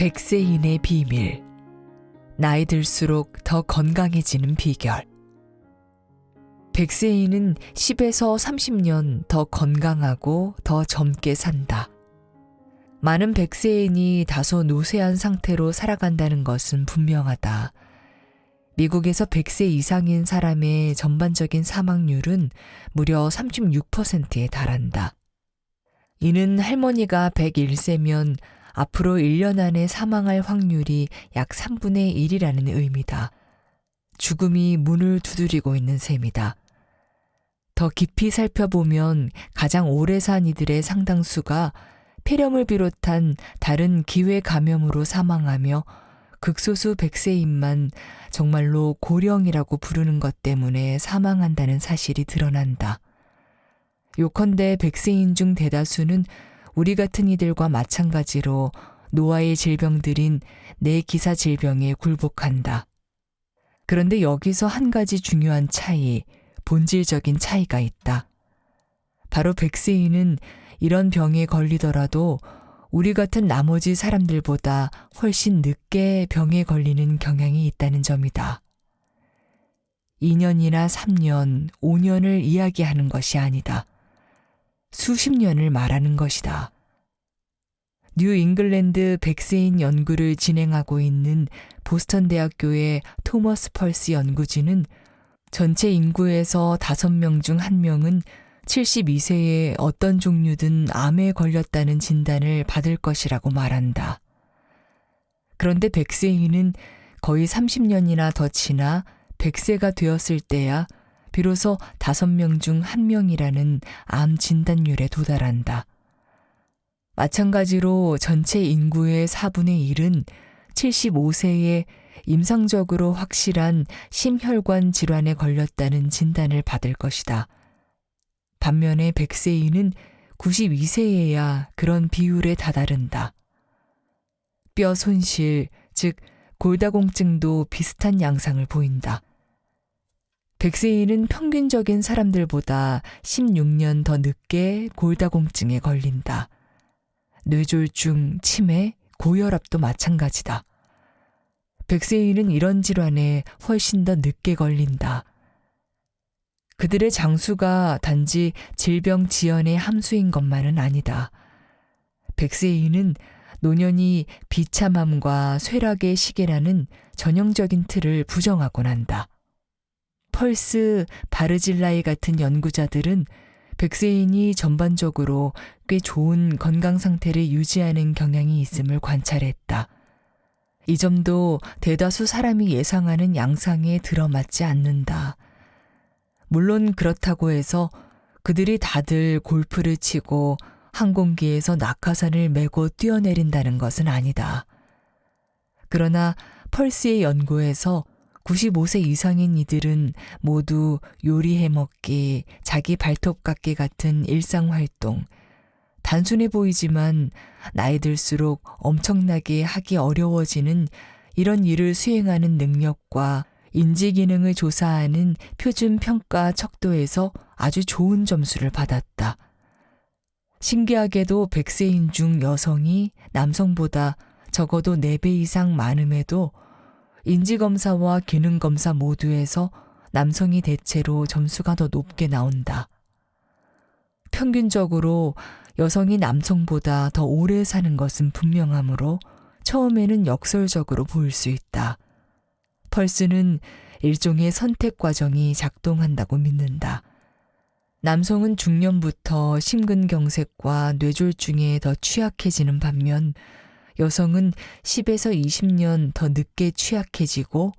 백세인의 비밀. 나이 들수록 더 건강해지는 비결. 백세인은 10에서 30년 더 건강하고 더 젊게 산다. 많은 백세인이 다소 노쇠한 상태로 살아간다는 것은 분명하다. 미국에서 100세 이상인 사람의 전반적인 사망률은 무려 36%에 달한다. 이는 할머니가 101세면 앞으로 1년 안에 사망할 확률이 약 3분의 1이라는 의미다. 죽음이 문을 두드리고 있는 셈이다. 더 깊이 살펴보면 가장 오래 산 이들의 상당수가 폐렴을 비롯한 다른 기회 감염으로 사망하며 극소수 100세인만 정말로 고령이라고 부르는 것 때문에 사망한다는 사실이 드러난다. 요컨대 100세인 중 대다수는 우리 같은 이들과 마찬가지로 노화의 질병들인 뇌기사 질병에 굴복한다. 그런데 여기서 한 가지 중요한 차이, 본질적인 차이가 있다. 바로 100세인은 이런 병에 걸리더라도 우리 같은 나머지 사람들보다 훨씬 늦게 병에 걸리는 경향이 있다는 점이다. 2년이나 3년, 5년을 이야기하는 것이 아니다. 수십 년을 말하는 것이다. 뉴 잉글랜드 백세인 연구를 진행하고 있는 보스턴 대학교의 토머스 펄스 연구진은 전체 인구에서 5명 중 1명은 72세에 어떤 종류든 암에 걸렸다는 진단을 받을 것이라고 말한다. 그런데 백세인은 거의 30년이나 더 지나 100세가 되었을 때야 비로소 5명 중 1명이라는 암 진단율에 도달한다. 마찬가지로 전체 인구의 4분의 1은 75세에 임상적으로 확실한 심혈관 질환에 걸렸다는 진단을 받을 것이다. 반면에 100세인은 92세에야 그런 비율에 다다른다. 뼈 손실, 즉 골다공증도 비슷한 양상을 보인다. 100세인은 평균적인 사람들보다 16년 더 늦게 골다공증에 걸린다. 뇌졸중, 치매, 고혈압도 마찬가지다. 100세인은 이런 질환에 훨씬 더 늦게 걸린다. 그들의 장수가 단지 질병 지연의 함수인 것만은 아니다. 100세인은 노년이 비참함과 쇠락의 시기라는 전형적인 틀을 부정하곤 한다. 펄스, 바르질라이 같은 연구자들은 100세인이 전반적으로 꽤 좋은 건강 상태를 유지하는 경향이 있음을 관찰했다. 이 점도 대다수 사람이 예상하는 양상에 들어맞지 않는다. 물론 그렇다고 해서 그들이 다들 골프를 치고 항공기에서 낙하산을 메고 뛰어내린다는 것은 아니다. 그러나 펄스의 연구에서 95세 이상인 이들은 모두 요리해 먹기, 자기 발톱 깎기 같은 일상활동, 단순해 보이지만 나이 들수록 엄청나게 하기 어려워지는 이런 일을 수행하는 능력과 인지 기능을 조사하는 표준 평가 척도에서 아주 좋은 점수를 받았다. 신기하게도 100세인 중 여성이 남성보다 적어도 4배 이상 많음에도 인지검사와 기능검사 모두에서 남성이 대체로 점수가 더 높게 나온다. 평균적으로 여성이 남성보다 더 오래 사는 것은 분명하므로 처음에는 역설적으로 보일 수 있다. 펄스는 일종의 선택 과정이 작동한다고 믿는다. 남성은 중년부터 심근경색과 뇌졸중에 더 취약해지는 반면 여성은 10에서 20년 더 늦게 취약해지고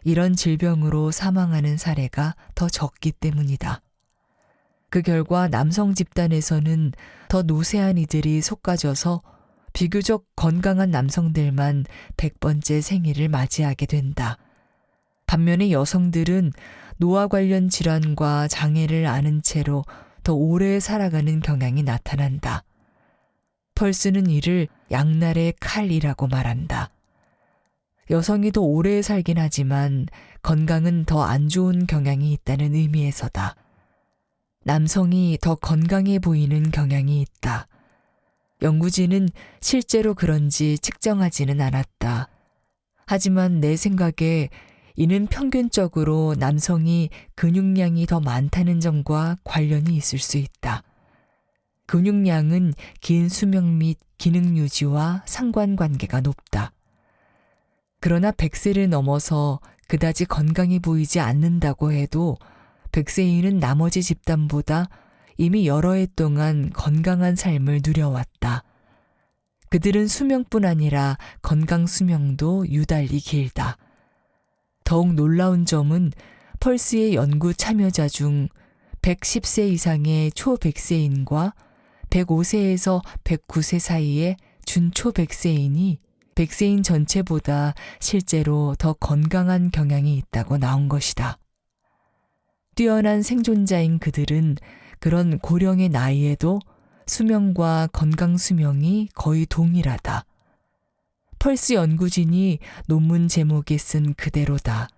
이런 질병으로 사망하는 사례가 더 적기 때문이다. 그 결과 남성 집단에서는 더 노쇠한 이들이 솎아져서 비교적 건강한 남성들만 100번째 생일을 맞이하게 된다. 반면에 여성들은 노화 관련 질환과 장애를 앓은 채로 더 오래 살아가는 경향이 나타난다. 펄스는 이를 양날의 칼이라고 말한다. 여성이 더 오래 살긴 하지만 건강은 더 안 좋은 경향이 있다는 의미에서다. 남성이 더 건강해 보이는 경향이 있다. 연구진은 실제로 그런지 측정하지는 않았다. 하지만 내 생각에 이는 평균적으로 남성이 근육량이 더 많다는 점과 관련이 있을 수 있다. 근육량은 긴 수명 및 기능 유지와 상관관계가 높다. 그러나 100세를 넘어서 그다지 건강해 보이지 않는다고 해도 100세인은 나머지 집단보다 이미 여러 해 동안 건강한 삶을 누려왔다. 그들은 수명뿐 아니라 건강 수명도 유달리 길다. 더욱 놀라운 점은 펄스의 연구 참여자 중 110세 이상의 초100세인과 105세에서 109세 사이의 준초 100세인이 100세인 전체보다 실제로 더 건강한 경향이 있다고 나온 것이다. 뛰어난 생존자인 그들은 그런 고령의 나이에도 수명과 건강 수명이 거의 동일하다. 펄스 연구진이 논문 제목에 쓴 그대로다.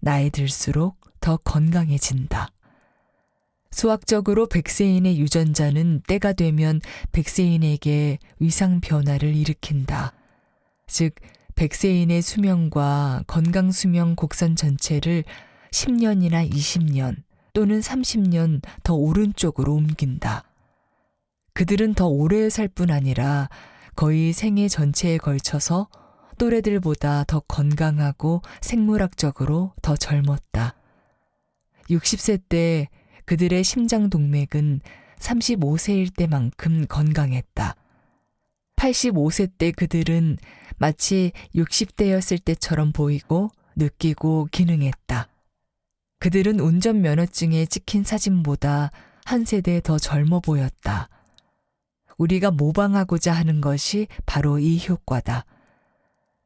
나이 들수록 더 건강해진다. 수학적으로 100세인의 유전자는 때가 되면 100세인에게 위상 변화를 일으킨다. 즉 100세인의 수명과 건강 수명 곡선 전체를 10년이나 20년 또는 30년 더 오른쪽으로 옮긴다. 그들은 더 오래 살 뿐 아니라 거의 생애 전체에 걸쳐서 또래들보다 더 건강하고 생물학적으로 더 젊었다. 60세 때 그들의 심장 동맥은 35세일 때만큼 건강했다. 85세 때 그들은 마치 60대였을 때처럼 보이고 느끼고 기능했다. 그들은 운전면허증에 찍힌 사진보다 한 세대 더 젊어 보였다. 우리가 모방하고자 하는 것이 바로 이 효과다.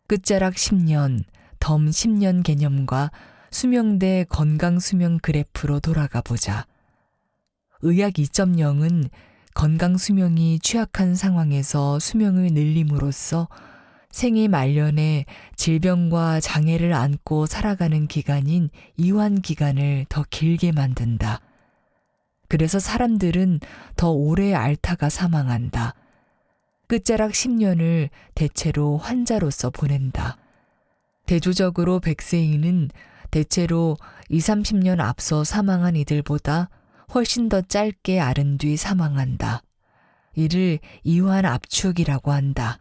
끝자락 10년, 덤 10년 개념과 수명 대 건강 수명 그래프로 돌아가 보자. 의학 2.0은 건강 수명이 취약한 상황에서 수명을 늘림으로써 생애 말년에 질병과 장애를 안고 살아가는 기간인 이완 기간을 더 길게 만든다. 그래서 사람들은 더 오래 앓다가 사망한다. 끝자락 10년을 대체로 환자로서 보낸다. 대조적으로 100세인은 대체로 20-30년 앞서 사망한 이들보다 훨씬 더 짧게 앓은 뒤 사망한다. 이를 이완 압축이라고 한다.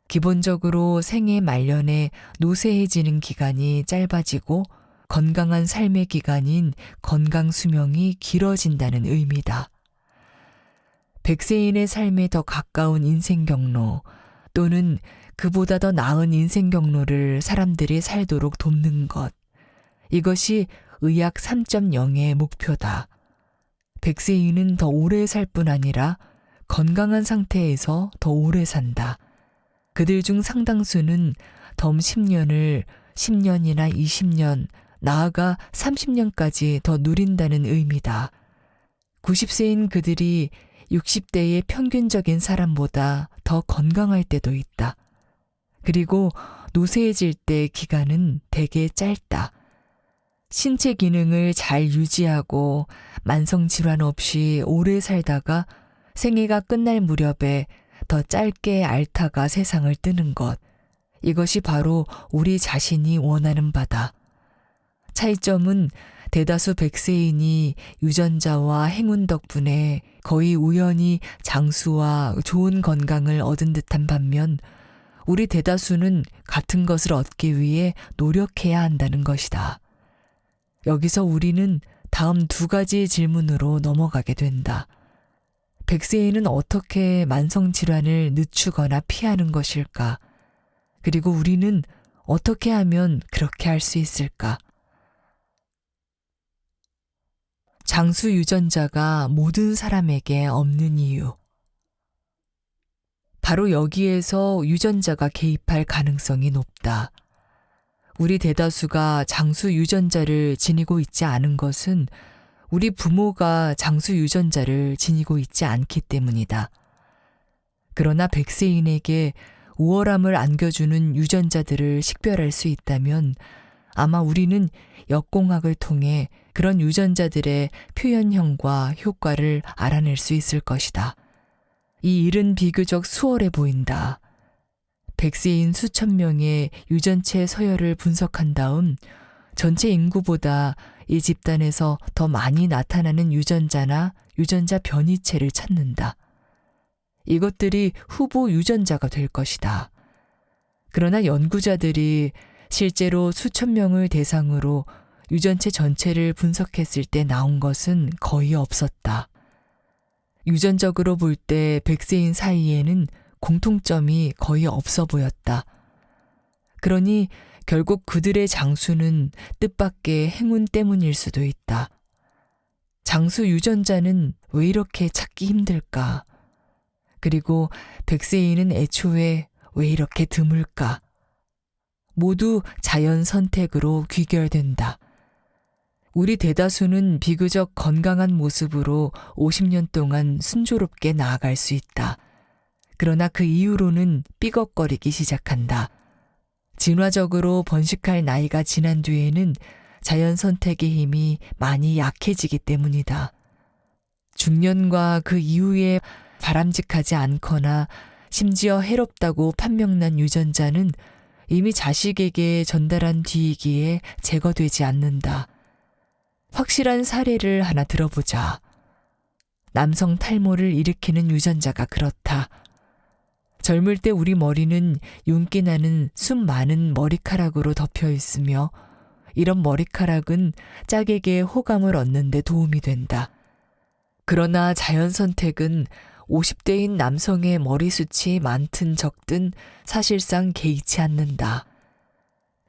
기본적으로 생애 말년에 노쇠해지는 기간이 짧아지고 건강한 삶의 기간인 건강 수명이 길어진다는 의미다. 100세인의 삶에 더 가까운 인생 경로 또는 그보다 더 나은 인생 경로를 사람들이 살도록 돕는 것. 이것이 의학 3.0의 목표다. 100세인은 더 오래 살 뿐 아니라 건강한 상태에서 더 오래 산다. 그들 중 상당수는 덤 10년을 10년이나 20년, 나아가 30년까지 더 누린다는 의미다. 90세인 그들이 60대의 평균적인 사람보다 더 건강할 때도 있다. 그리고 노쇠해질 때 기간은 되게 짧다. 신체 기능을 잘 유지하고 만성 질환 없이 오래 살다가 생애가 끝날 무렵에 더 짧게 앓다가 세상을 뜨는 것. 이것이 바로 우리 자신이 원하는 바다. 차이점은 대다수 100세인이 유전자와 행운 덕분에 거의 우연히 장수와 좋은 건강을 얻은 듯한 반면 우리 대다수는 같은 것을 얻기 위해 노력해야 한다는 것이다. 여기서 우리는 다음 두 가지 질문으로 넘어가게 된다. 100세인은 어떻게 만성질환을 늦추거나 피하는 것일까? 그리고 우리는 어떻게 하면 그렇게 할 수 있을까? 장수 유전자가 모든 사람에게 없는 이유. 바로 여기에서 유전자가 개입할 가능성이 높다. 우리 대다수가 장수 유전자를 지니고 있지 않은 것은 우리 부모가 장수 유전자를 지니고 있지 않기 때문이다. 그러나 100세인에게 우월함을 안겨주는 유전자들을 식별할 수 있다면 아마 우리는 역공학을 통해 그런 유전자들의 표현형과 효과를 알아낼 수 있을 것이다. 이 일은 비교적 수월해 보인다. 백세인 수천 명의 유전체 서열을 분석한 다음 전체 인구보다 이 집단에서 더 많이 나타나는 유전자나 유전자 변이체를 찾는다. 이것들이 후보 유전자가 될 것이다. 그러나 연구자들이 실제로 수천 명을 대상으로 유전체 전체를 분석했을 때 나온 것은 거의 없었다. 유전적으로 볼 때 백세인 사이에는 공통점이 거의 없어 보였다. 그러니 결국 그들의 장수는 뜻밖의 행운 때문일 수도 있다. 장수 유전자는 왜 이렇게 찾기 힘들까? 그리고 백세인은 애초에 왜 이렇게 드물까? 모두 자연 선택으로 귀결된다. 우리 대다수는 비교적 건강한 모습으로 50년 동안 순조롭게 나아갈 수 있다. 그러나 그 이후로는 삐걱거리기 시작한다. 진화적으로 번식할 나이가 지난 뒤에는 자연 선택의 힘이 많이 약해지기 때문이다. 중년과 그 이후에 바람직하지 않거나 심지어 해롭다고 판명난 유전자는 이미 자식에게 전달한 뒤이기에 제거되지 않는다. 확실한 사례를 하나 들어보자. 남성 탈모를 일으키는 유전자가 그렇다. 젊을 때 우리 머리는 윤기 나는 숱 많은 머리카락으로 덮여 있으며 이런 머리카락은 짝에게 호감을 얻는 데 도움이 된다. 그러나 자연 선택은 50대인 남성의 머리숱이 많든 적든 사실상 개의치 않는다.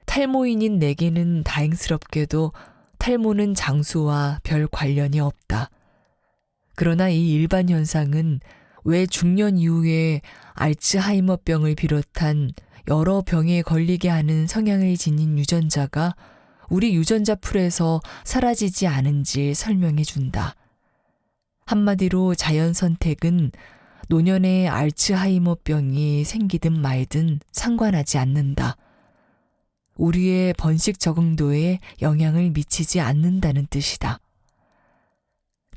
탈모인인 내게는 다행스럽게도 탈모는 장수와 별 관련이 없다. 그러나 이 일반 현상은 왜 중년 이후에 알츠하이머병을 비롯한 여러 병에 걸리게 하는 성향을 지닌 유전자가 우리 유전자 풀에서 사라지지 않은지 설명해 준다. 한마디로 자연 선택은 노년에 알츠하이머병이 생기든 말든 상관하지 않는다. 우리의 번식 적응도에 영향을 미치지 않는다는 뜻이다.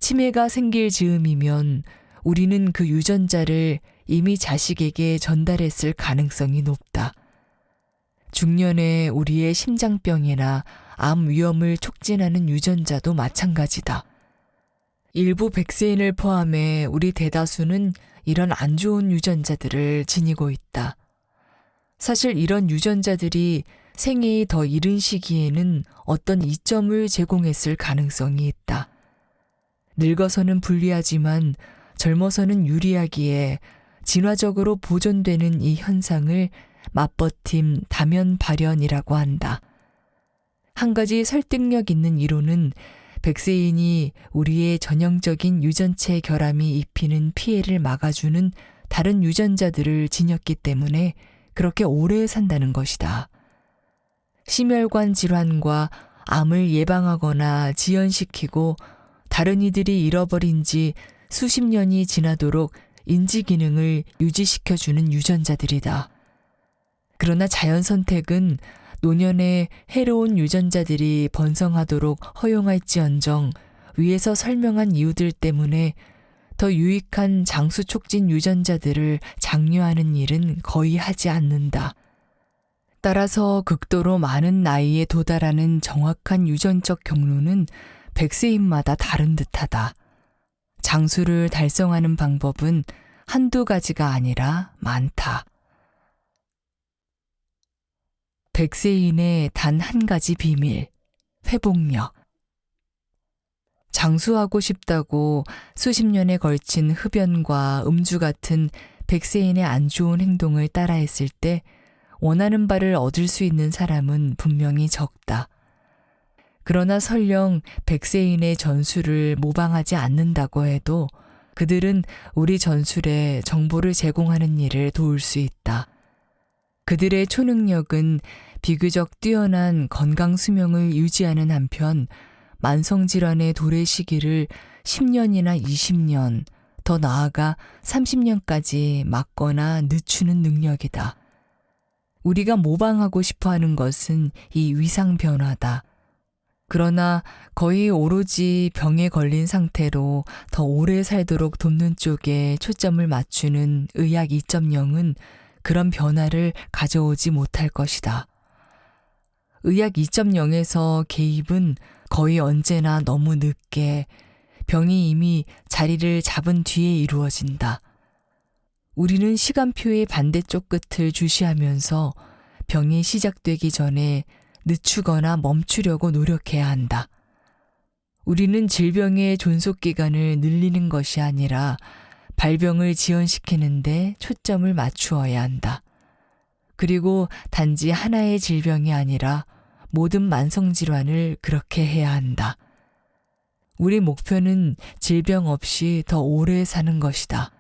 치매가 생길 즈음이면 우리는 그 유전자를 이미 자식에게 전달했을 가능성이 높다. 중년에 우리의 심장병이나 암 위험을 촉진하는 유전자도 마찬가지다. 일부 백세인을 포함해 우리 대다수는 이런 안 좋은 유전자들을 지니고 있다. 사실 이런 유전자들이 생애의 더 이른 시기에는 어떤 이점을 제공했을 가능성이 있다. 늙어서는 불리하지만 젊어서는 유리하기에 진화적으로 보존되는 이 현상을 맞버팀 다면 발현이라고 한다. 한 가지 설득력 있는 이론은 백세인이 우리의 전형적인 유전체 결함이 입히는 피해를 막아주는 다른 유전자들을 지녔기 때문에 그렇게 오래 산다는 것이다. 심혈관 질환과 암을 예방하거나 지연시키고 다른 이들이 잃어버린 지 수십 년이 지나도록 인지 기능을 유지시켜주는 유전자들이다. 그러나 자연 선택은 노년에 해로운 유전자들이 번성하도록 허용할지언정 위에서 설명한 이유들 때문에 더 유익한 장수 촉진 유전자들을 장려하는 일은 거의 하지 않는다. 따라서 극도로 많은 나이에 도달하는 정확한 유전적 경로는 백세인마다 다른 듯하다. 장수를 달성하는 방법은 한두 가지가 아니라 많다. 백세인의 단 한 가지 비밀, 회복력. 장수하고 싶다고 수십 년에 걸친 흡연과 음주 같은 백세인의 안 좋은 행동을 따라했을 때 원하는 바를 얻을 수 있는 사람은 분명히 적다. 그러나 설령 백세인의 전술을 모방하지 않는다고 해도 그들은 우리 전술에 정보를 제공하는 일을 도울 수 있다. 그들의 초능력은 비교적 뛰어난 건강 수명을 유지하는 한편 만성질환의 도래 시기를 10년이나 20년, 더 나아가 30년까지 막거나 늦추는 능력이다. 우리가 모방하고 싶어 하는 것은 이 위상 변화다. 그러나 거의 오로지 병에 걸린 상태로 더 오래 살도록 돕는 쪽에 초점을 맞추는 의학 2.0은 그런 변화를 가져오지 못할 것이다. 의학 2.0에서 개입은 거의 언제나 너무 늦게 병이 이미 자리를 잡은 뒤에 이루어진다. 우리는 시간표의 반대쪽 끝을 주시하면서 병이 시작되기 전에 늦추거나 멈추려고 노력해야 한다. 우리는 질병의 존속기간을 늘리는 것이 아니라 발병을 지연시키는데 초점을 맞추어야 한다. 그리고 단지 하나의 질병이 아니라 모든 만성질환을 그렇게 해야 한다. 우리 목표는 질병 없이 더 오래 사는 것이다.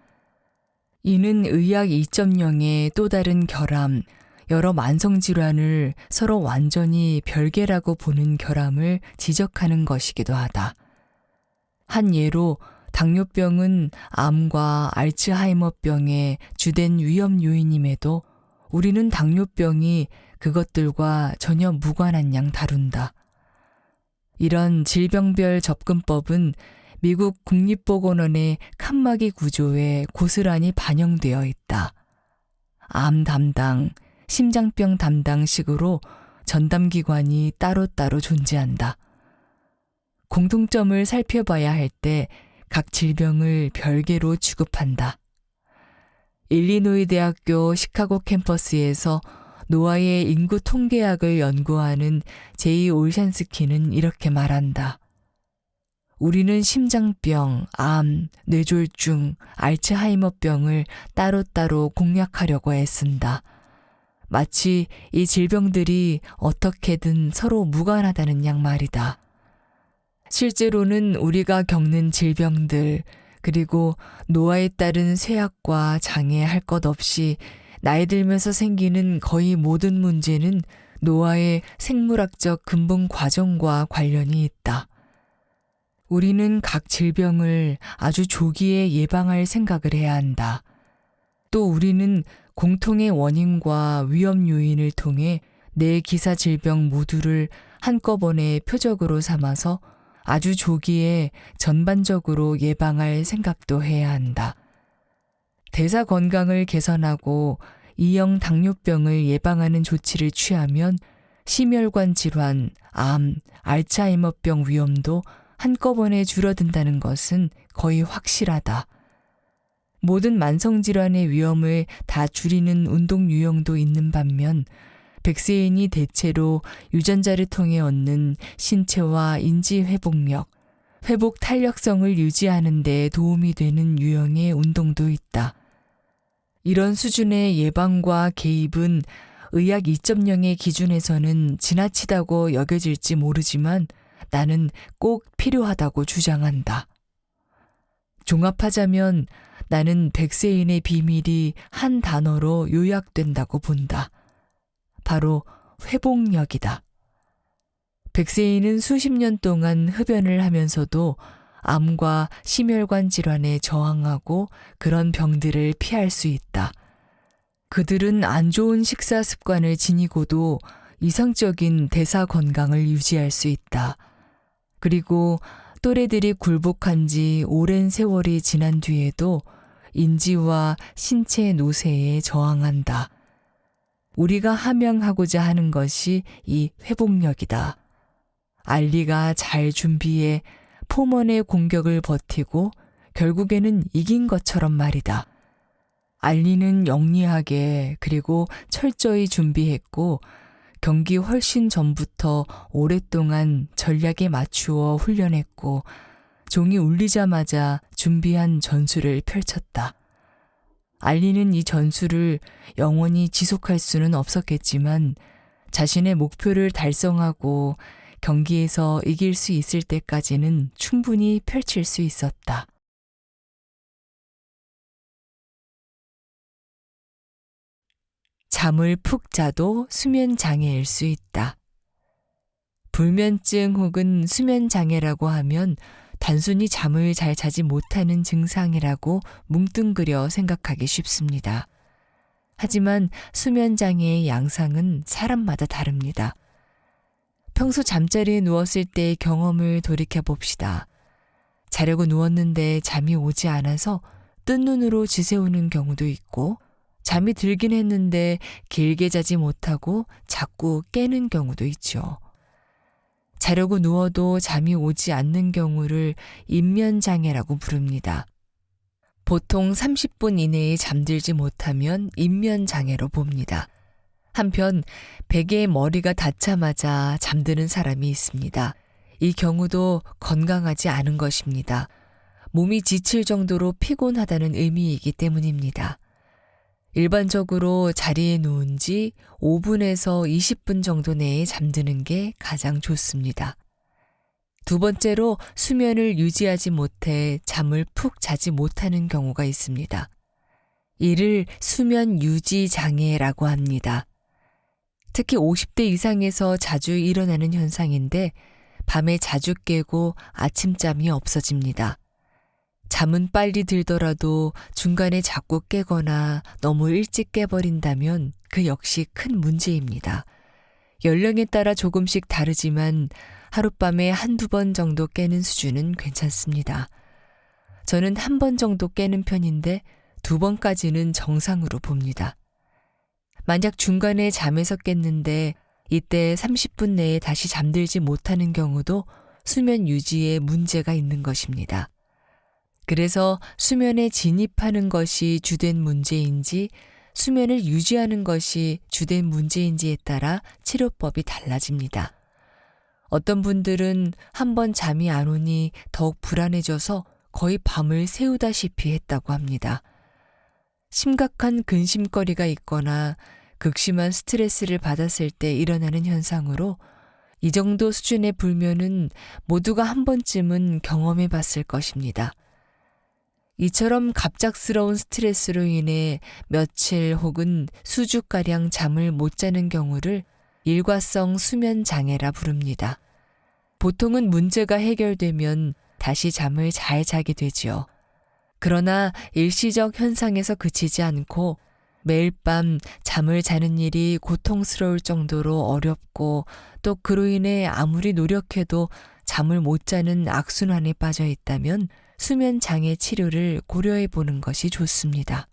이는 의학 2.0의 또 다른 결함, 여러 만성질환을 서로 완전히 별개라고 보는 결함을 지적하는 것이기도 하다. 한 예로 당뇨병은 암과 알츠하이머병의 주된 위험 요인임에도 우리는 당뇨병이 그것들과 전혀 무관한 양 다룬다. 이런 질병별 접근법은 미국 국립보건원의 칸막이 구조에 고스란히 반영되어 있다. 암 담당, 심장병 담당식으로 전담기관이 따로따로 존재한다. 공통점을 살펴봐야 할 때 각 질병을 별개로 취급한다. 일리노이 대학교 시카고 캠퍼스에서 노아의 인구 통계학을 연구하는 제이 올샨스키는 이렇게 말한다. 우리는 심장병, 암, 뇌졸중, 알츠하이머병을 따로따로 공략하려고 애쓴다. 마치 이 질병들이 어떻게든 서로 무관하다는 양 말이다. 실제로는 우리가 겪는 질병들, 그리고 노화에 따른 쇠약과 장애 할 것 없이 나이 들면서 생기는 거의 모든 문제는 노화의 생물학적 근본 과정과 관련이 있다. 우리는 각 질병을 아주 조기에 예방할 생각을 해야 한다. 또 우리는 공통의 원인과 위험 요인을 통해 내 기사 질병 모두를 한꺼번에 표적으로 삼아서 아주 조기에 전반적으로 예방할 생각도 해야 한다. 대사 건강을 개선하고 2형 당뇨병을 예방하는 조치를 취하면 심혈관 질환, 암, 알츠하이머병 위험도 한꺼번에 줄어든다는 것은 거의 확실하다. 모든 만성질환의 위험을 다 줄이는 운동 유형도 있는 반면 백세인이 대체로 유전자를 통해 얻는 신체와 인지 회복력, 회복 탄력성을 유지하는 데 도움이 되는 유형의 운동도 있다. 이런 수준의 예방과 개입은 의학 2.0의 기준에서는 지나치다고 여겨질지 모르지만 나는 꼭 필요하다고 주장한다. 종합하자면 나는 백세인의 비밀이 한 단어로 요약된다고 본다. 바로 회복력이다. 백세인은 수십 년 동안 흡연을 하면서도 암과 심혈관 질환에 저항하고 그런 병들을 피할 수 있다. 그들은 안 좋은 식사 습관을 지니고도 이상적인 대사 건강을 유지할 수 있다. 그리고 또래들이 굴복한 지 오랜 세월이 지난 뒤에도 인지와 신체 노쇠에 저항한다. 우리가 함양하고자 하는 것이 이 회복력이다. 알리가 잘 준비해 포먼의 공격을 버티고 결국에는 이긴 것처럼 말이다. 알리는 영리하게 그리고 철저히 준비했고 경기 훨씬 전부터 오랫동안 전략에 맞추어 훈련했고 종이 울리자마자 준비한 전술을 펼쳤다. 알리는 이 전술을 영원히 지속할 수는 없었겠지만 자신의 목표를 달성하고 경기에서 이길 수 있을 때까지는 충분히 펼칠 수 있었다. 잠을 푹 자도 수면 장애일 수 있다. 불면증 혹은 수면 장애라고 하면 단순히 잠을 잘 자지 못하는 증상이라고 뭉뚱그려 생각하기 쉽습니다. 하지만 수면 장애의 양상은 사람마다 다릅니다. 평소 잠자리에 누웠을 때의 경험을 돌이켜 봅시다. 자려고 누웠는데 잠이 오지 않아서 뜬 눈으로 지새우는 경우도 있고, 잠이 들긴 했는데 길게 자지 못하고 자꾸 깨는 경우도 있죠. 자려고 누워도 잠이 오지 않는 경우를 인면장애라고 부릅니다. 보통 30분 이내에 잠들지 못하면 인면장애로 봅니다. 한편 베개에 머리가 닿자마자 잠드는 사람이 있습니다. 이 경우도 건강하지 않은 것입니다. 몸이 지칠 정도로 피곤하다는 의미이기 때문입니다. 일반적으로 자리에 누운 지 5분에서 20분 정도 내에 잠드는 게 가장 좋습니다. 두 번째로 수면을 유지하지 못해 잠을 푹 자지 못하는 경우가 있습니다. 이를 수면 유지 장애라고 합니다. 특히 50대 이상에서 자주 일어나는 현상인데 밤에 자주 깨고 아침잠이 없어집니다. 잠은 빨리 들더라도 중간에 자꾸 깨거나 너무 일찍 깨버린다면 그 역시 큰 문제입니다. 연령에 따라 조금씩 다르지만 하룻밤에 한두 번 정도 깨는 수준은 괜찮습니다. 저는 한 번 정도 깨는 편인데 2번까지는 정상으로 봅니다. 만약 중간에 잠에서 깼는데 이때 30분 내에 다시 잠들지 못하는 경우도 수면 유지에 문제가 있는 것입니다. 그래서 수면에 진입하는 것이 주된 문제인지 수면을 유지하는 것이 주된 문제인지에 따라 치료법이 달라집니다. 어떤 분들은 한 번 잠이 안 오니 더욱 불안해져서 거의 밤을 새우다시피 했다고 합니다. 심각한 근심거리가 있거나 극심한 스트레스를 받았을 때 일어나는 현상으로 이 정도 수준의 불면은 모두가 한 번쯤은 경험해 봤을 것입니다. 이처럼 갑작스러운 스트레스로 인해 며칠 혹은 수주가량 잠을 못 자는 경우를 일과성 수면 장애라 부릅니다. 보통은 문제가 해결되면 다시 잠을 잘 자게 되지요. 그러나 일시적 현상에서 그치지 않고 매일 밤 잠을 자는 일이 고통스러울 정도로 어렵고 또 그로 인해 아무리 노력해도 잠을 못 자는 악순환에 빠져 있다면 수면 장애 치료를 고려해 보는 것이 좋습니다.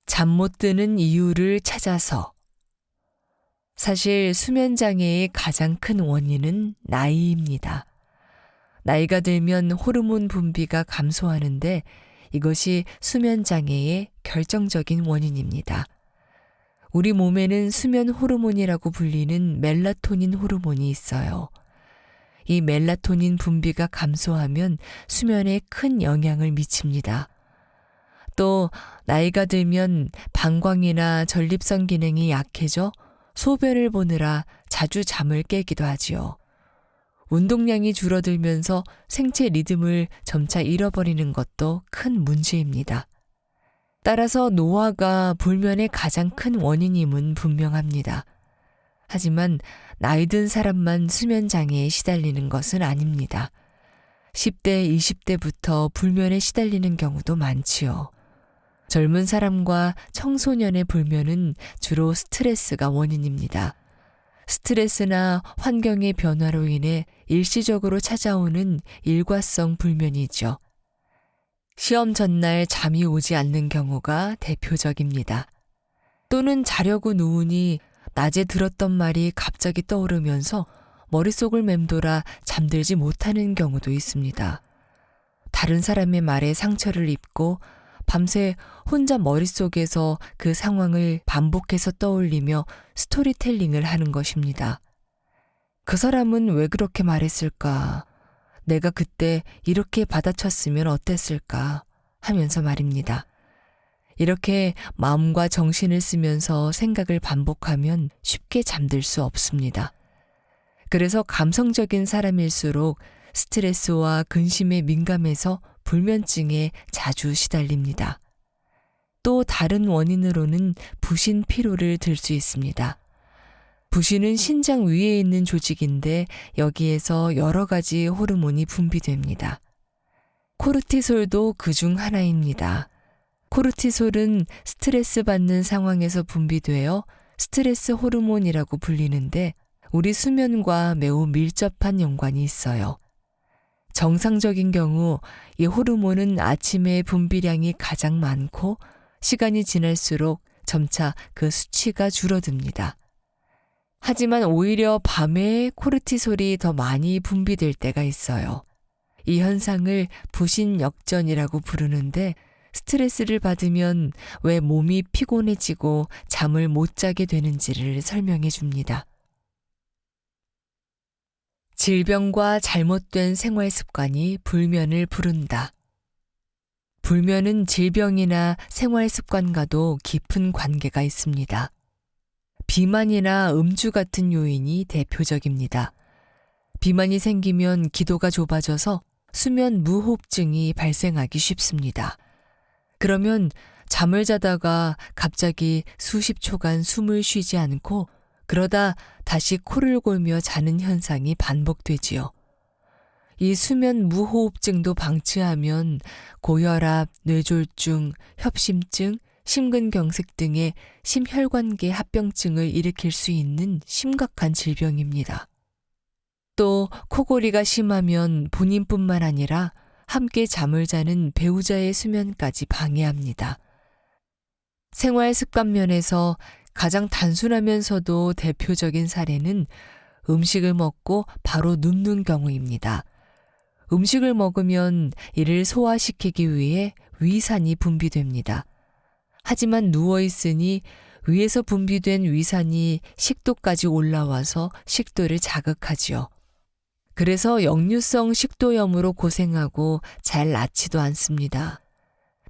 잠 못 드는 이유를 찾아서. 사실 수면 장애의 가장 큰 원인은 나이입니다. 나이가 들면 호르몬 분비가 감소하는데 이것이 수면 장애의 결정적인 원인입니다. 우리 몸에는 수면 호르몬이라고 불리는 멜라토닌 호르몬이 있어요. 이 멜라토닌 분비가 감소하면 수면에 큰 영향을 미칩니다. 또 나이가 들면 방광이나 전립선 기능이 약해져 소변을 보느라 자주 잠을 깨기도 하지요. 운동량이 줄어들면서 생체 리듬을 점차 잃어버리는 것도 큰 문제입니다. 따라서 노화가 불면의 가장 큰 원인임은 분명합니다. 하지만 나이 든 사람만 수면 장애에 시달리는 것은 아닙니다. 10대, 20대부터 불면에 시달리는 경우도 많지요. 젊은 사람과 청소년의 불면은 주로 스트레스가 원인입니다. 스트레스나 환경의 변화로 인해 일시적으로 찾아오는 일과성 불면이죠. 시험 전날 잠이 오지 않는 경우가 대표적입니다. 또는 자려고 누우니 낮에 들었던 말이 갑자기 떠오르면서 머릿속을 맴돌아 잠들지 못하는 경우도 있습니다. 다른 사람의 말에 상처를 입고 밤새 혼자 머릿속에서 그 상황을 반복해서 떠올리며 스토리텔링을 하는 것입니다. 그 사람은 왜 그렇게 말했을까? 내가 그때 이렇게 받아쳤으면 어땠을까? 하면서 말입니다. 이렇게 마음과 정신을 쓰면서 생각을 반복하면 쉽게 잠들 수 없습니다. 그래서 감성적인 사람일수록 스트레스와 근심에 민감해서 불면증에 자주 시달립니다. 또 다른 원인으로는 부신 피로를 들 수 있습니다. 부신은 신장 위에 있는 조직인데 여기에서 여러 가지 호르몬이 분비됩니다. 코르티솔도 그중 하나입니다. 코르티솔은 스트레스 받는 상황에서 분비되어 스트레스 호르몬이라고 불리는데 우리 수면과 매우 밀접한 연관이 있어요. 정상적인 경우 이 호르몬은 아침에 분비량이 가장 많고 시간이 지날수록 점차 그 수치가 줄어듭니다. 하지만 오히려 밤에 코르티솔이 더 많이 분비될 때가 있어요. 이 현상을 부신역전이라고 부르는데 스트레스를 받으면 왜 몸이 피곤해지고 잠을 못 자게 되는지를 설명해 줍니다. 질병과 잘못된 생활 습관이 불면을 부른다. 불면은 질병이나 생활 습관과도 깊은 관계가 있습니다. 비만이나 음주 같은 요인이 대표적입니다. 비만이 생기면 기도가 좁아져서 수면 무호흡증이 발생하기 쉽습니다. 그러면 잠을 자다가 갑자기 수십 초간 숨을 쉬지 않고 그러다 다시 코를 골며 자는 현상이 반복되지요. 이 수면 무호흡증도 방치하면 고혈압, 뇌졸중, 협심증, 심근경색 등의 심혈관계 합병증을 일으킬 수 있는 심각한 질병입니다. 또 코골이가 심하면 본인뿐만 아니라 함께 잠을 자는 배우자의 수면까지 방해합니다. 생활 습관 면에서 가장 단순하면서도 대표적인 사례는 음식을 먹고 바로 눕는 경우입니다. 음식을 먹으면 이를 소화시키기 위해 위산이 분비됩니다. 하지만 누워있으니 위에서 분비된 위산이 식도까지 올라와서 식도를 자극하지요. 그래서 역류성 식도염으로 고생하고 잘 낫지도 않습니다.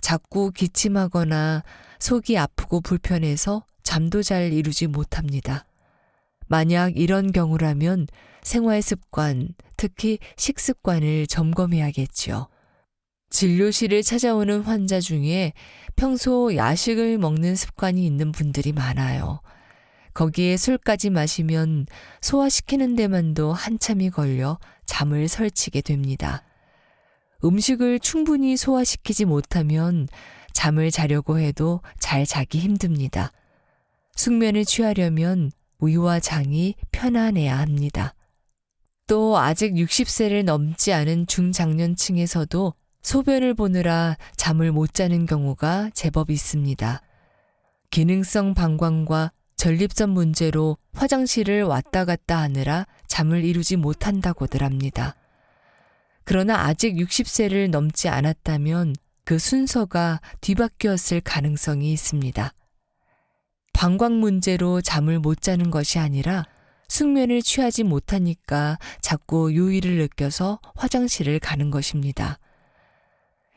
자꾸 기침하거나 속이 아프고 불편해서 잠도 잘 이루지 못합니다. 만약 이런 경우라면 생활 습관, 특히 식습관을 점검해야겠지요. 진료실을 찾아오는 환자 중에 평소 야식을 먹는 습관이 있는 분들이 많아요. 거기에 술까지 마시면 소화시키는 데만도 한참이 걸려 잠을 설치게 됩니다. 음식을 충분히 소화시키지 못하면 잠을 자려고 해도 잘 자기 힘듭니다. 숙면을 취하려면 위와 장이 편안해야 합니다. 또 아직 60세를 넘지 않은 중장년층에서도 소변을 보느라 잠을 못 자는 경우가 제법 있습니다. 기능성 방광과 전립선 문제로 화장실을 왔다 갔다 하느라 잠을 이루지 못한다고들 합니다. 그러나 아직 60세를 넘지 않았다면 그 순서가 뒤바뀌었을 가능성이 있습니다. 방광 문제로 잠을 못 자는 것이 아니라 숙면을 취하지 못하니까 자꾸 요일을 느껴서 화장실을 가는 것입니다.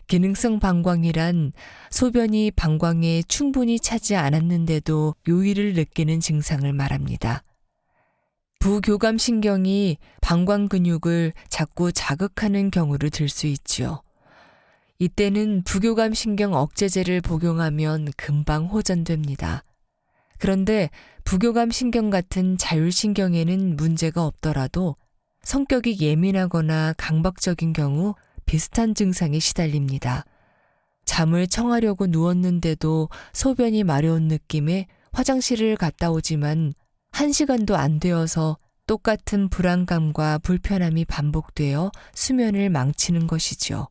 기능성 방광이란 소변이 방광에 충분히 차지 않았는데도 요일을 느끼는 증상을 말합니다. 부교감신경이 방광 근육을 자꾸 자극하는 경우를 들 수 있지요. 이때는 부교감신경 억제제를 복용하면 금방 호전됩니다. 그런데 부교감신경 같은 자율신경에는 문제가 없더라도 성격이 예민하거나 강박적인 경우 비슷한 증상에 시달립니다. 잠을 청하려고 누웠는데도 소변이 마려운 느낌에 화장실을 갔다 오지만 1시간도 안 되어서 똑같은 불안감과 불편함이 반복되어 수면을 망치는 것이죠.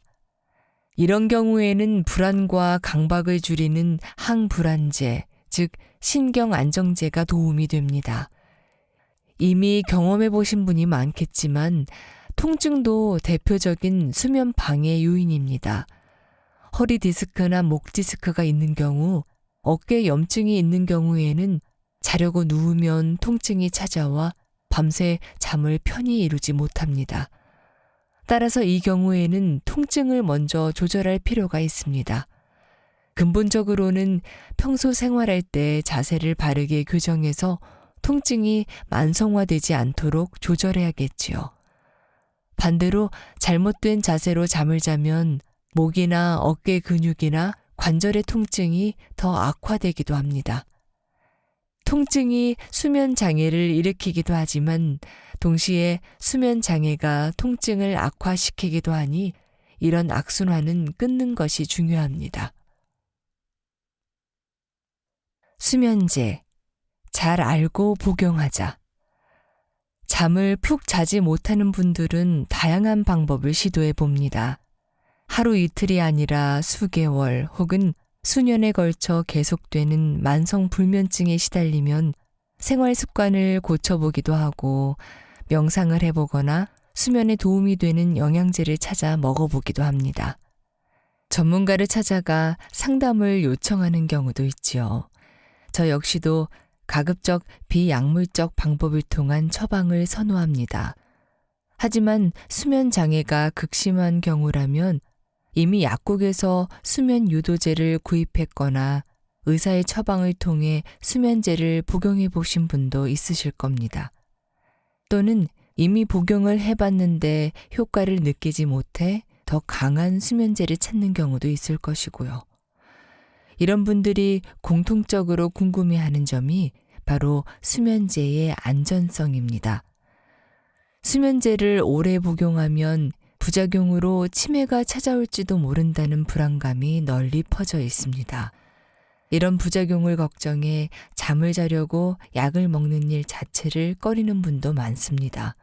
이런 경우에는 불안과 강박을 줄이는 항불안제, 즉 신경안정제가 도움이 됩니다. 이미 경험해 보신 분이 많겠지만 통증도 대표적인 수면 방해 요인입니다. 허리 디스크나 목 디스크가 있는 경우, 어깨 염증이 있는 경우에는 자려고 누우면 통증이 찾아와 밤새 잠을 편히 이루지 못합니다. 따라서 이 경우에는 통증을 먼저 조절할 필요가 있습니다. 근본적으로는 평소 생활할 때 자세를 바르게 교정해서 통증이 만성화되지 않도록 조절해야겠지요. 반대로 잘못된 자세로 잠을 자면 목이나 어깨 근육이나 관절의 통증이 더 악화되기도 합니다. 통증이 수면 장애를 일으키기도 하지만 동시에 수면 장애가 통증을 악화시키기도 하니 이런 악순환은 끊는 것이 중요합니다. 수면제, 잘 알고 복용하자. 잠을 푹 자지 못하는 분들은 다양한 방법을 시도해 봅니다. 하루 이틀이 아니라 수개월 혹은 수년에 걸쳐 계속되는 만성 불면증에 시달리면 생활 습관을 고쳐보기도 하고 명상을 해보거나 수면에 도움이 되는 영양제를 찾아 먹어보기도 합니다. 전문가를 찾아가 상담을 요청하는 경우도 있지요. 저 역시도 가급적 비약물적 방법을 통한 처방을 선호합니다. 하지만 수면 장애가 극심한 경우라면 이미 약국에서 수면 유도제를 구입했거나 의사의 처방을 통해 수면제를 복용해 보신 분도 있으실 겁니다. 또는 이미 복용을 해봤는데 효과를 느끼지 못해 더 강한 수면제를 찾는 경우도 있을 것이고요. 이런 분들이 공통적으로 궁금해하는 점이 바로 수면제의 안전성입니다. 수면제를 오래 복용하면 부작용으로 치매가 찾아올지도 모른다는 불안감이 널리 퍼져 있습니다. 이런 부작용을 걱정해 잠을 자려고 약을 먹는 일 자체를 꺼리는 분도 많습니다.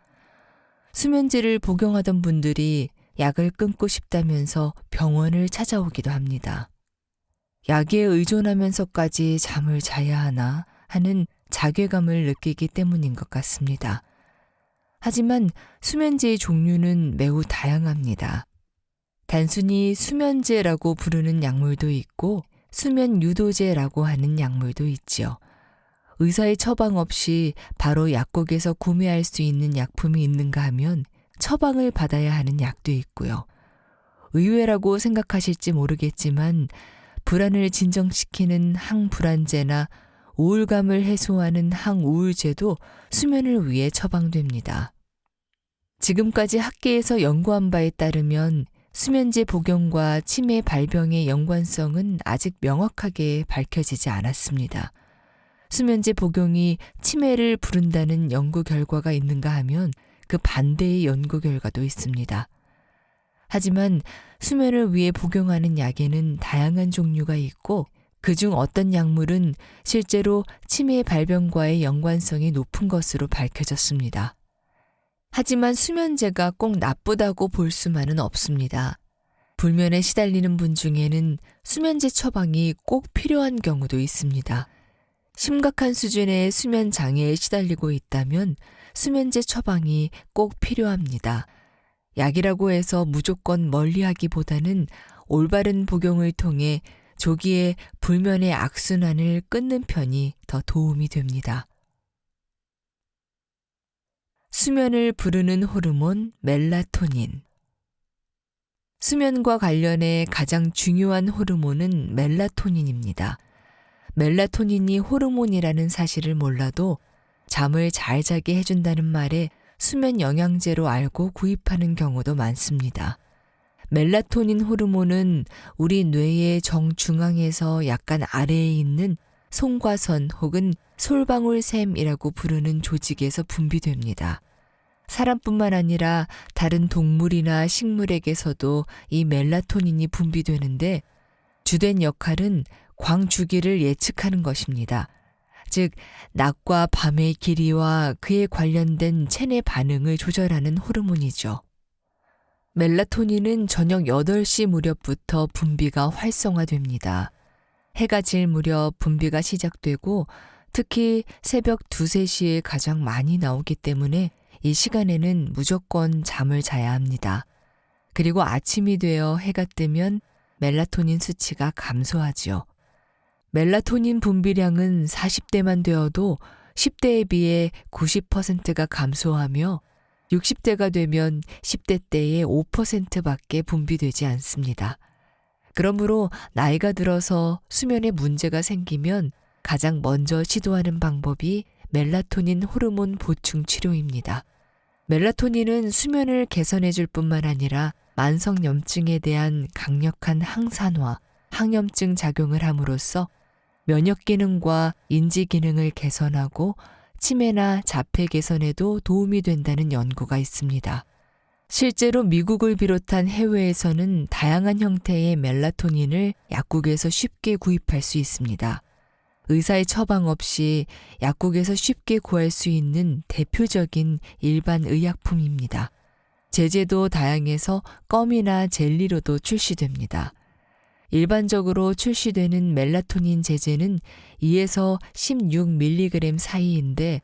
수면제를 복용하던 분들이 약을 끊고 싶다면서 병원을 찾아오기도 합니다. 약에 의존하면서까지 잠을 자야 하나 하는 자괴감을 느끼기 때문인 것 같습니다. 하지만 수면제의 종류는 매우 다양합니다. 단순히 수면제라고 부르는 약물도 있고 수면 유도제라고 하는 약물도 있지요. 의사의 처방 없이 바로 약국에서 구매할 수 있는 약품이 있는가 하면 처방을 받아야 하는 약도 있고요. 의외라고 생각하실지 모르겠지만 불안을 진정시키는 항불안제나 우울감을 해소하는 항우울제도 수면을 위해 처방됩니다. 지금까지 학계에서 연구한 바에 따르면 수면제 복용과 치매 발병의 연관성은 아직 명확하게 밝혀지지 않았습니다. 수면제 복용이 치매를 부른다는 연구 결과가 있는가 하면 그 반대의 연구 결과도 있습니다. 하지만 수면을 위해 복용하는 약에는 다양한 종류가 있고 그중 어떤 약물은 실제로 치매 발병과의 연관성이 높은 것으로 밝혀졌습니다. 하지만 수면제가 꼭 나쁘다고 볼 수만은 없습니다. 불면에 시달리는 분 중에는 수면제 처방이 꼭 필요한 경우도 있습니다. 심각한 수준의 수면 장애에 시달리고 있다면 수면제 처방이 꼭 필요합니다. 약이라고 해서 무조건 멀리하기보다는 올바른 복용을 통해 조기에 불면의 악순환을 끊는 편이 더 도움이 됩니다. 수면을 부르는 호르몬 멜라토닌. 수면과 관련해 가장 중요한 호르몬은 멜라토닌입니다. 멜라토닌이 호르몬이라는 사실을 몰라도 잠을 잘 자게 해준다는 말에 수면 영양제로 알고 구입하는 경우도 많습니다. 멜라토닌 호르몬은 우리 뇌의 정중앙에서 약간 아래에 있는 송과선 혹은 솔방울샘이라고 부르는 조직에서 분비됩니다. 사람뿐만 아니라 다른 동물이나 식물에게서도 이 멜라토닌이 분비되는데 주된 역할은 광주기를 예측하는 것입니다. 즉, 낮과 밤의 길이와 그에 관련된 체내 반응을 조절하는 호르몬이죠. 멜라토닌은 저녁 8시 무렵부터 분비가 활성화됩니다. 해가 질 무렵 분비가 시작되고 특히 새벽 2, 3시에 가장 많이 나오기 때문에 이 시간에는 무조건 잠을 자야 합니다. 그리고 아침이 되어 해가 뜨면 멜라토닌 수치가 감소하지요. 멜라토닌 분비량은 40대만 되어도 10대에 비해 90%가 감소하며 60대가 되면 10대 때의 5%밖에 분비되지 않습니다. 그러므로 나이가 들어서 수면에 문제가 생기면 가장 먼저 시도하는 방법이 멜라토닌 호르몬 보충 치료입니다. 멜라토닌은 수면을 개선해 줄 뿐만 아니라 만성염증에 대한 강력한 항산화, 항염증 작용을 함으로써 면역 기능과 인지 기능을 개선하고 치매나 자폐 개선에도 도움이 된다는 연구가 있습니다. 실제로 미국을 비롯한 해외에서는 다양한 형태의 멜라토닌을 약국에서 쉽게 구입할 수 있습니다. 의사의 처방 없이 약국에서 쉽게 구할 수 있는 대표적인 일반 의약품입니다. 제제도 다양해서 껌이나 젤리로도 출시됩니다. 일반적으로 출시되는 멜라토닌 제제는 2에서 16mg 사이인데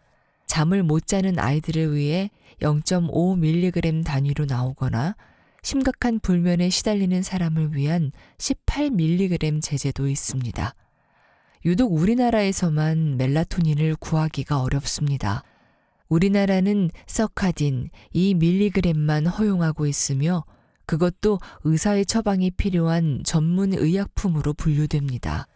잠을 못 자는 아이들을 위해 0.5mg 단위로 나오거나 심각한 불면에 시달리는 사람을 위한 18mg 제제도 있습니다. 유독 우리나라에서만 멜라토닌을 구하기가 어렵습니다. 우리나라는 서카딘 2mg만 허용하고 있으며 그것도 의사의 처방이 필요한 전문 의약품으로 분류됩니다.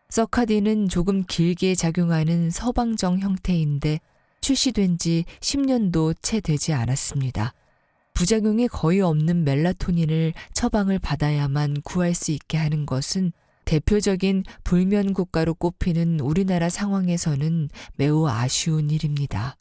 서카딘은 조금 길게 작용하는 서방정 형태인데 출시된 지 10년도 채 되지 않았습니다. 부작용이 거의 없는 멜라토닌을 처방을 받아야만 구할 수 있게 하는 것은 대표적인 불면 국가로 꼽히는 우리나라 상황에서는 매우 아쉬운 일입니다.